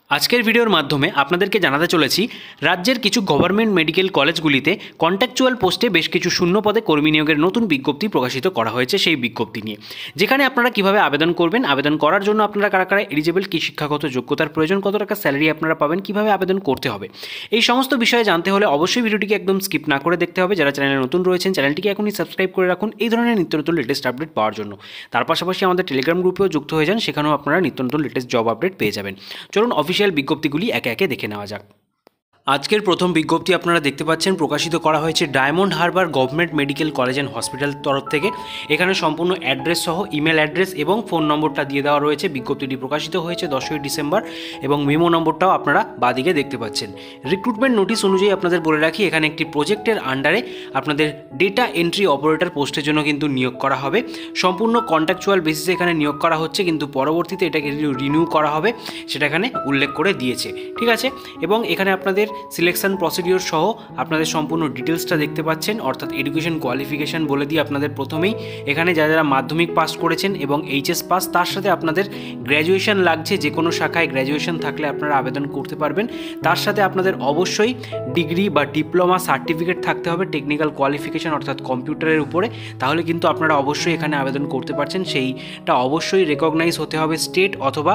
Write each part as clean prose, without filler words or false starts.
আজকের ভিডিওর মাধ্যমে আপনাদেরকে জানাতে চলেছি রাজ্যের কিছু গভর্নমেন্ট মেডিকেল কলেজগুলিতে কন্ট্রাকচুয়াল পোস্টে বেশ কিছু শূন্য পদে কর্মী নিয়োগের নতুন বিজ্ঞপ্তি প্রকাশিত করা হয়েছে। সেই বিজ্ঞপ্তি নিয়ে যেখানে আপনারা কিভাবে আবেদন করবেন, আবেদন করার জন্য আপনারা কারা কারা এলিজিবল, কী শিক্ষাগত যোগ্যতার প্রয়োজন, কত টাকা স্যালারি আপনারা পাবেন, কিভাবে আবেদন করতে হবে, এই সমস্ত বিষয়ে জানতে হলে অবশ্যই ভিডিওটিকে একদম স্কিপ না করে দেখতে হবে। যারা চ্যানেলে নতুন রয়েছেন চ্যানেলটিকে এখনই সাবস্ক্রাইব করে রাখুন এই ধরনের নিত্য নতুন লেটেস্ট আপডেট পাওয়ার জন্য। তার পাশাপাশি আমাদের টেলিগ্রাম গ্রুপেও যুক্ত হয়ে যান, সেখানেও আপনারা নিত্য নতুন লেটেস্ট জব আপডেট পেয়ে যাবেন। চলুন অফিসিয়াল বিজ্ঞপ্তিগুলি একে একে দেখে নেওয়া যাক। আজকের প্রথম বিজ্ঞপ্তি আপনারা দেখতে পাচ্ছেন প্রকাশিত করা হয়েছে diamond Harbour government medical college and hospital তরফ থেকে। এখানে সম্পূর্ণ অ্যাড্রেস সহ ইমেল অ্যাড্রেস এবং ফোন নম্বরটা দিয়ে দেওয়া রয়েছে। বিজ্ঞপ্তিটি প্রকাশিত হয়েছে 10ই ডিসেম্বর এবং মেমো নম্বরটাও আপনারা বাদিকে দেখতে পাচ্ছেন। রিক্রুটমেন্ট নোটিশ অনুযায়ী আপনাদের বলে রাখি, এখানে একটি প্রজেক্টের আন্ডারে আপনাদের ডেটা এন্ট্রি অপারেটর পোস্টের জন্য কিন্তু নিয়োগ করা হবে। সম্পূর্ণ কন্ট্রাকচুয়াল বেসিসে এখানে নিয়োগ করা হচ্ছে, কিন্তু পরবর্তীতে এটাকে রিনিউ করা হবে সেটা এখানে উল্লেখ করে দিয়েছে। ঠিক আছে, এবং এখানে আপনাদের সিলেকশন প্রসিডিওর সহ আপনাদের সম্পূর্ণ ডিটেলসটা দেখতে পাচ্ছেন, অর্থাৎ এডুকেশন কোয়ালিফিকেশান বলে দিয়ে আপনাদের প্রথমেই এখানে যারা যারা মাধ্যমিক পাস করেছেন এবং এইচএস পাস, তার সাথে আপনাদের গ্র্যাজুয়েশন লাগছে, যে কোনো শাখায় গ্র্যাজুয়েশন থাকলে আপনারা আবেদন করতে পারবেন। তার সাথে আপনাদের অবশ্যই ডিগ্রি বা ডিপ্লোমা সার্টিফিকেট থাকতে হবে, টেকনিক্যাল কোয়ালিফিকেশান অর্থাৎ কম্পিউটারের উপরে, তাহলে কিন্তু আপনারা অবশ্যই এখানে আবেদন করতে পারছেন। সেইটা অবশ্যই রেকগনাইজ হতে হবে স্টেট অথবা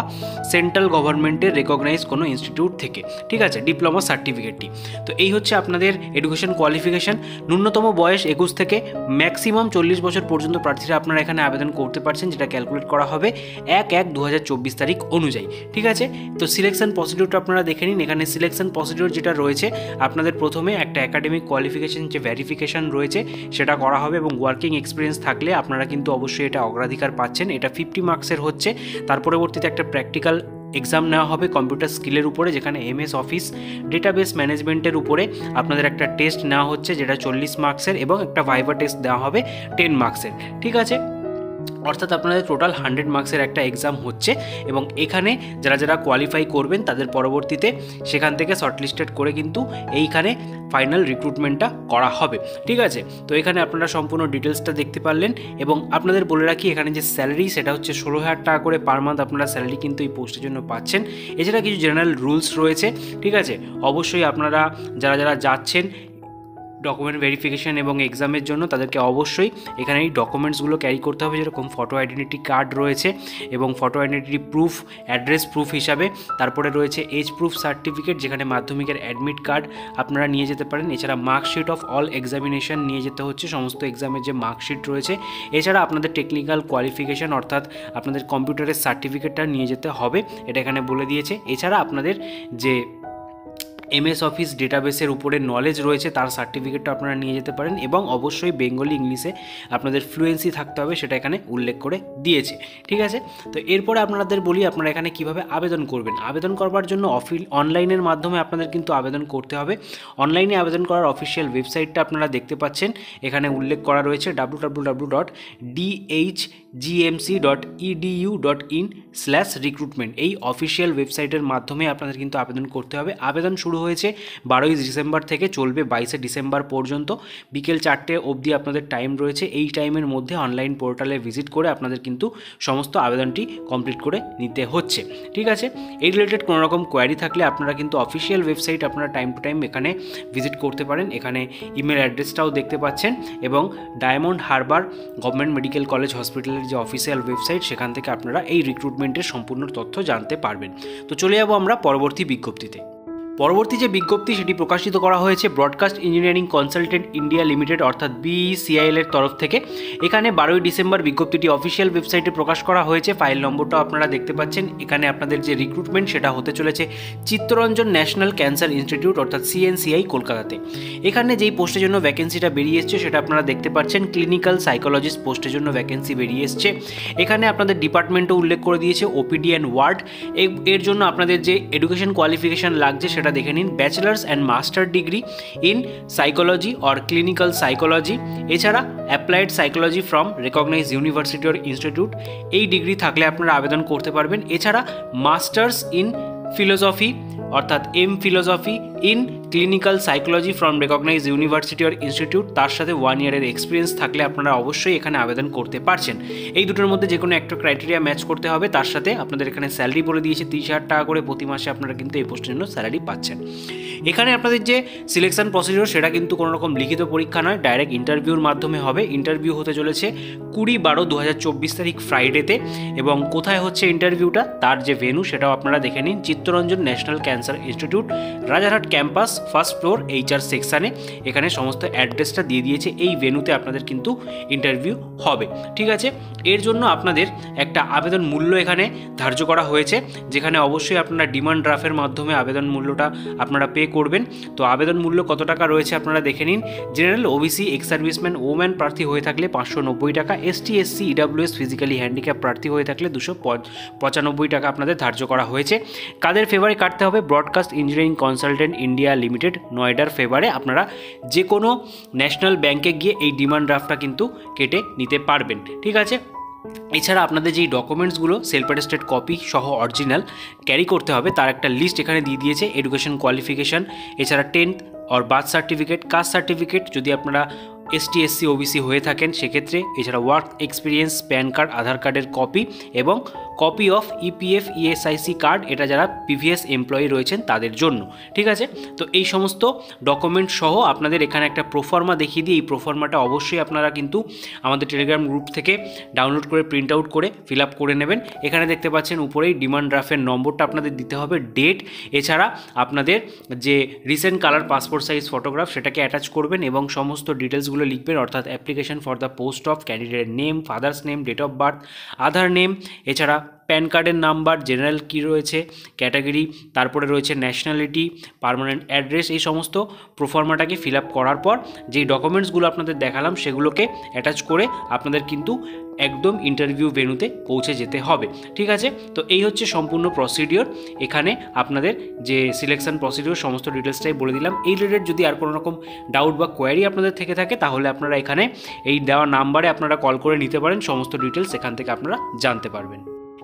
সেন্ট্রাল গভর্নমেন্টের রেকগনাইজ কোনো ইনস্টিটিউট থেকে। ঠিক আছে, ডিপ্লোমা সার্টিফিকেটটি। তো এই হচ্ছে আপনাদের এডুকেশন কোয়ালিফিকেশান। ন্যূনতম বয়স 21 থেকে ম্যাক্সিমাম 40 বছর পর্যন্ত প্রার্থীরা আপনারা এখানে আবেদন করতে পারছেন, যেটা ক্যালকুলেট করা হবে 1/1/2024 তারিখ অনুযায়ী। ঠিক আছে, তো সিলেকশন প্রসিডিওরটা আপনারা দেখে নিন। এখানে সিলেকশন প্রসিডিওর যেটা রয়েছে, আপনাদের প্রথমে একটা একাডেমিক কোয়ালিফিকেশান যে ভেরিফিকেশান রয়েছে সেটা করা হবে, এবং ওয়ার্কিং এক্সপিরিয়েন্স থাকলে আপনারা কিন্তু অবশ্যই এটা অগ্রাধিকার পাচ্ছেন। এটা 50 মার্কসের হচ্ছে। তার পরবর্তীতে একটা প্র্যাকটিক্যাল এক্সাম নেওয়া হবে কম্পিউটার স্কিলের উপরে, যেখানে এমএস অফিস ডেটাবেস ম্যানেজমেন্টের উপরে আপনাদের একটা টেস্ট নেওয়া হচ্ছে যেটা 40 মার্কসের, এবং একটা ভাইভা টেস্ট দেওয়া হবে 10 মার্কসের। ঠিক আছে, অর্থাৎ আপনাদের টোটাল 100 মার্কসের একটা এক্সাম হচ্ছে, এবং এখানে যারা যারা কোয়ালিফাই করবেন তাদের পরবর্তীতে সেখান থেকে শর্টলিস্টেড করে কিন্তু এইখানে ফাইনাল রিক্রুটমেন্টটা করা হবে। ঠিক আছে, তো এখানে আপনারা সম্পূর্ণ ডিটেলসটা দেখতে পারলেন, এবং আপনাদের বলে রাখি এখানে যে স্যালারি সেটা হচ্ছে 16,000 টাকা করে পার মান্থ আপনারা স্যালারি কিন্তু এই পোস্টের জন্য পাচ্ছেন। এছাড়া কিছু জেনারেল রুলস রয়েছে। ঠিক আছে, অবশ্যই আপনারা যারা যারা যাচ্ছেন ডকুমেন্ট ভেরিফিকেশান এবং এক্সামের জন্য তাদেরকে অবশ্যই এখানে এই ডকুমেন্টসগুলো ক্যারি করতে হবে, যেরকম ফটো আইডেন্টিটি কার্ড রয়েছে এবং photo identity proof, address proof হিসাবে। তারপরে রয়েছে এজ প্রুফ সার্টিফিকেট, যেখানে মাধ্যমিকের অ্যাডমিট কার্ড আপনারা নিয়ে যেতে পারেন। এছাড়া মার্কশিট অফ অল এক্সামিনেশান নিয়ে যেতে হচ্ছে, সমস্ত এক্সামের যে মার্কশিট রয়েছে। এছাড়া আপনাদের টেকনিক্যাল কোয়ালিফিকেশান অর্থাৎ আপনাদের কম্পিউটারের সার্টিফিকেটটা নিয়ে যেতে হবে, এটা এখানে বলে দিয়েছে। এছাড়া আপনাদের যে এমএস অফিস ডেটাবেসের উপরে নলেজ রয়েছে তার সার্টিফিকেটটা আপনারা নিয়ে যেতে পারেন, এবং অবশ্যই বেঙ্গলি ইংলিশে আপনাদের ফ্লুয়েন্সি থাকতে হবে, সেটা এখানে উল্লেখ করে দিয়েছে। ঠিক আছে, তো এরপরে আপনাদের বলি আপনারা এখানে কিভাবে আবেদন করবেন। আবেদন করবার জন্য অনলাইনের মাধ্যমে আপনাদের কিন্তু আবেদন করতে হবে। অনলাইনে আবেদন করার অফিসিয়াল ওয়েবসাইটটা আপনারা দেখতে পাচ্ছেন, এখানে উল্লেখ করা রয়েছে www.dhgmc.edu.in/recruitment। এই অফিসিয়াল ওয়েবসাইটের মাধ্যমে আপনাদের কিন্তু আবেদন করতে হবে। আবেদন শুরু হয়েছে 12ই ডিসেম্বর থেকে, চলবে 22শে ডিসেম্বর পর্যন্ত। বিকেল 4টে অবধি আপনাদের টাইম রয়েছে। এই টাইমের মধ্যে অনলাইন পোর্টালে ভিজিট করে আপনাদের কিন্তু সমস্ত আবেদনটি কমপ্লিট করে নিতে হচ্ছে। ঠিক আছে, এই রিলেটেড কোনো রকম কোয়ারি থাকলে আপনারা কিন্তু অফিসিয়াল ওয়েবসাইট আপনারা টাইম টু টাইম এখানে ভিজিট করতে পারেন। এখানে ইমেল অ্যাড্রেসটাও দেখতে পাচ্ছেন, এবং diamond Harbour government medical college হসপিটালের যে অফিসিয়াল ওয়েবসাইট, সেখান থেকে আপনারা এই রিক্রুটমেন্টের সম্পূর্ণ তথ্য জানতে পারবেন। তো চলে যাবো আমরা পরবর্তী বিজ্ঞপ্তিতে। পরবর্তী যে বিজ্ঞপ্তি সেটি প্রকাশিত করা হয়েছে broadcast Engineering Consultant India limited অর্থাৎ BECIL এর তরফ থেকে। এখানে 12ই ডিসেম্বর বিজ্ঞপ্তিটি অফিসিয়াল ওয়েবসাইটে প্রকাশ করা হয়েছে। ফাইল নম্বরটাও আপনারা দেখতে পাচ্ছেন। এখানে আপনাদের যে রিক্রুটমেন্ট সেটা হতে চলেছে চিত্তরঞ্জন ন্যাশনাল ক্যান্সার ইনস্টিটিউট অর্থাৎ CNCI কলকাতাতে। এখানে যেই পোস্টের জন্য ভ্যাকেন্সিটা বেরিয়ে এসছে সেটা আপনারা দেখতে পাচ্ছেন, ক্লিনিক্যাল সাইকোলজিস্ট পোস্টের জন্য ভ্যাকেন্সি বেরিয়ে এসছে। এখানে আপনাদের ডিপার্টমেন্টও উল্লেখ করে দিয়েছে, OPD অ্যান্ড ওয়ার্ড। এর জন্য আপনাদের যে এডুকেশন কোয়ালিফিকেশান লাগছে সেটা দেখে নিন, bachelors and master degree in psychology or clinical psychology. এছাড়া applied psychology from recognise university or institute, এই ডিগ্রি থাকলে আপনারা আবেদন করতে পারবেন। এছাড়া মাস্টার্স ইন ফিলোসফি অর্থাৎ M philosophy in clinical psychology from recognise university or institute, তার সাথে 1 ইয়ারের এক্সপিরিয়েন্স থাকলে আপনারা অবশ্যই এখানে আবেদন করতে পারছেন। এই দুটোর মধ্যে যে কোনো একটা ক্রাইটেরিয়া ম্যাচ করতে হবে। তার সাথে আপনাদের এখানে স্যালারি বলে দিয়েছে 30,000 টাকা করে প্রতি মাসে আপনারা কিন্তু এই পোস্টের জন্য স্যালারি পাচ্ছেন। এখানে আপনাদের যে সিলেকশন প্রসিডিওর সেটা কিন্তু কোনো রকম লিখিত পরীক্ষা নয়, ডাইরেক্ট ইন্টারভিউর মাধ্যমে হবে। ইন্টারভিউ হতে চলেছে 20/12/2024 তারিখ ফ্রাইডেতে। এবং কোথায় হচ্ছে ইন্টারভিউটা, তার যে ভেন্যু সেটাও আপনারা দেখে নিন, Chittaranjan national cancer institute, Rajarhat campus, first floor, HR সেকশানে। এখানে সমস্ত অ্যাড্রেসটা দিয়ে দিয়েছে। এই ভেন্যুতে আপনাদের কিন্তু ইন্টারভিউ হবে, ঠিক আছে। এর জন্য আপনাদের একটা আবেদন মূল্য এখানে ধার্য করা হয়েছে, যেখানে অবশ্যই আপনারা ডিমান্ড ড্রাফটের মাধ্যমে আবেদন মূল্যটা আপনারা পে করবেন। তো আবেদন মূল্য কত টাকা রয়েছে আপনারা দেখে নিন। General, OBC, ex serviceman, woman প্রার্থী হয়ে থাকলে 590 টাকা, ST, SC, EWS, physically handicap প্রার্থী হয়ে থাকলে 295 টাকা আপনাদের ধার্য করা হয়েছে। কাদের ফেভারে কাটতে হবে? Broadcast Engineering Consultant India Limited, নয়ডার ফেভারে আপনারা যে কোনো ন্যাশনাল ব্যাংকে গিয়ে এই ডিমান্ড ড্রাফটটা কিন্তু কেটে নিতে পারবেন, ঠিক আছে। এছাড়া আপনাদের যেই ডকুমেন্টসগুলো সেলফ অ্যাটেস্টেড কপি সহ অরিজিনাল ক্যারি করতে হবে তার একটা লিস্ট এখানে দিয়ে দিয়েছে। এডুকেশন কোয়ালিফিকেশান, এছাড়া 10th or birth certificate, caste certificate যদি আপনারা ST, SC, OBC হয়ে থাকেন সেক্ষেত্রে, এছাড়া work experience, PAN card, Aadhaar কার্ডের কপি এবং copy of EPF, ESIC card, এটা যারা প্রিভিয়াস এমপ্লয়ি রয়েছেন তাদের জন্য, ঠিক আছে। তো এই সমস্ত ডকুমেন্ট সহ আপনাদের এখানে একটা প্রোফর্মা দেখিয়ে দিই। এই প্রোফর্মাটা অবশ্যই আপনারা কিন্তু আমাদের টেলিগ্রাম গ্রুপ থেকে ডাউনলোড করে প্রিন্ট আউট করে ফিল আপ করে নেবেন। এখানে দেখতে পাচ্ছেন উপরেই ডিমান্ড ড্রাফটের নম্বরটা আপনাদের দিতে হবে, ডেট, এছাড়া আপনাদের যে recent colour passport size photograph সেটাকে অ্যাটাচ করবেন এবং সমস্ত ডিটেলসগুলো লিখবেন, অর্থাৎ application for the post of candidate name, father's name, date of birth, Aadhaar name, এছাড়া প্যান কার্ডের নাম্বার, জেনারেল কী রয়েছে, ক্যাটাগরি, তারপরে রয়েছে ন্যাশনালিটি, পার্মানেন্ট অ্যাড্রেস। এই সমস্ত প্রোফর্মাটাকে ফিল আপ করার পর যেই ডকুমেন্টসগুলো আপনাদের দেখালাম সেগুলোকে অ্যাটাচ করে আপনাদের কিন্তু একদম ইন্টারভিউ ভেন্যুতে পৌঁছে যেতে হবে, ঠিক আছে। তো এই হচ্ছে সম্পূর্ণ প্রসিডিওর। এখানে আপনাদের যে সিলেকশন প্রসিডিওর সমস্ত ডিটেলসটাই বলে দিলাম। এই রিলেটেড যদি আর কোনো রকম ডাউট বা কোয়ারি আপনাদের থেকে থাকে তাহলে আপনারা এখানে এই দেওয়া নাম্বারে আপনারা কল করে নিতে পারেন, সমস্ত ডিটেলস এখান থেকে আপনারা জানতে পারবেন।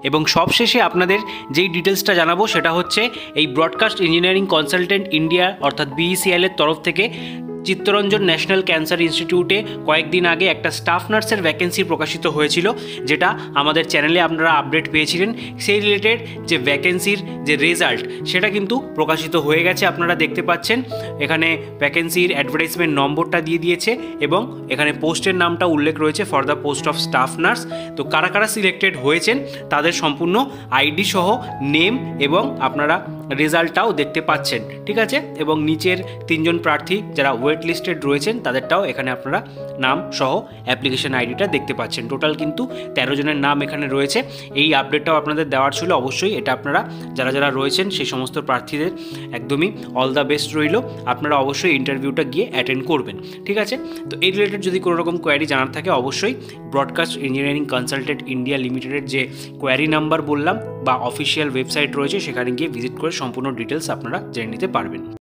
এবং সবশেষে আপনাদের যেই ডিটেলসটা জানাবো সেটা হচ্ছে এই ব্রডকাস্ট ইঞ্জিনিয়ারিং কনসালটেন্ট ইন্ডিয়া অর্থাৎ BECL এর তরফ থেকে চিত্তরঞ্জন ন্যাশনাল ক্যান্সার ইনস্টিটিউটে কয়েকদিন আগে একটা স্টাফ নার্সের ভ্যাকেন্সি প্রকাশিত হয়েছিল, যেটা আমাদের চ্যানেলে আপনারা আপডেট পেয়েছিলেন। সেই রিলেটেড যে ভ্যাকেন্সির যে রেজাল্ট সেটা কিন্তু প্রকাশিত হয়ে গেছে, আপনারা দেখতে পাচ্ছেন। এখানে ভ্যাকেন্সির অ্যাডভার্টাইজমেন্ট নম্বরটা দিয়ে দিয়েছে এবং এখানে পোস্টের নামটা উল্লেখ রয়েছে, for the post of staff nurse. তো কারা কারা সিলেক্টেড হয়েছেন তাদের সম্পূর্ণ ID সহ নেম এবং আপনারা রেজাল্টটাও দেখতে পাচ্ছেন, ঠিক আছে। এবং নিচের 3 জন প্রার্থী যারা ওয়েট লিস্টেড রয়েছেন তাদেরটাও এখানে আপনারা নাম সহ অ্যাপ্লিকেশন আইডিটা দেখতে পাচ্ছেন। টোটাল কিন্তু 13 জনের নাম এখানে রয়েছে। এই আপডেটটাও আপনাদের দেওয়ার ছিল, অবশ্যই এটা আপনারা যারা যারা রয়েছেন সেই সমস্ত প্রার্থীদের একদমই অল দ্য বেস্ট রইল। আপনারা অবশ্যই ইন্টারভিউটা গিয়ে অ্যাটেন্ড করবেন, ঠিক আছে। তো এই রিলেটেড যদি কোনো রকম কোয়ারি জানার থাকে অবশ্যই ব্রডকাস্ট ইঞ্জিনিয়ারিং কনসালটেন্ট ইন্ডিয়া লিমিটেডের যে কোয়ারি নাম্বার বললাম বা অফিসিয়াল ওয়েবসাইট রয়েছে সেখানে গিয়ে ভিজিট করে সম্পূর্ণ ডিটেলস আপনারা জেনে নিতে পারবেন।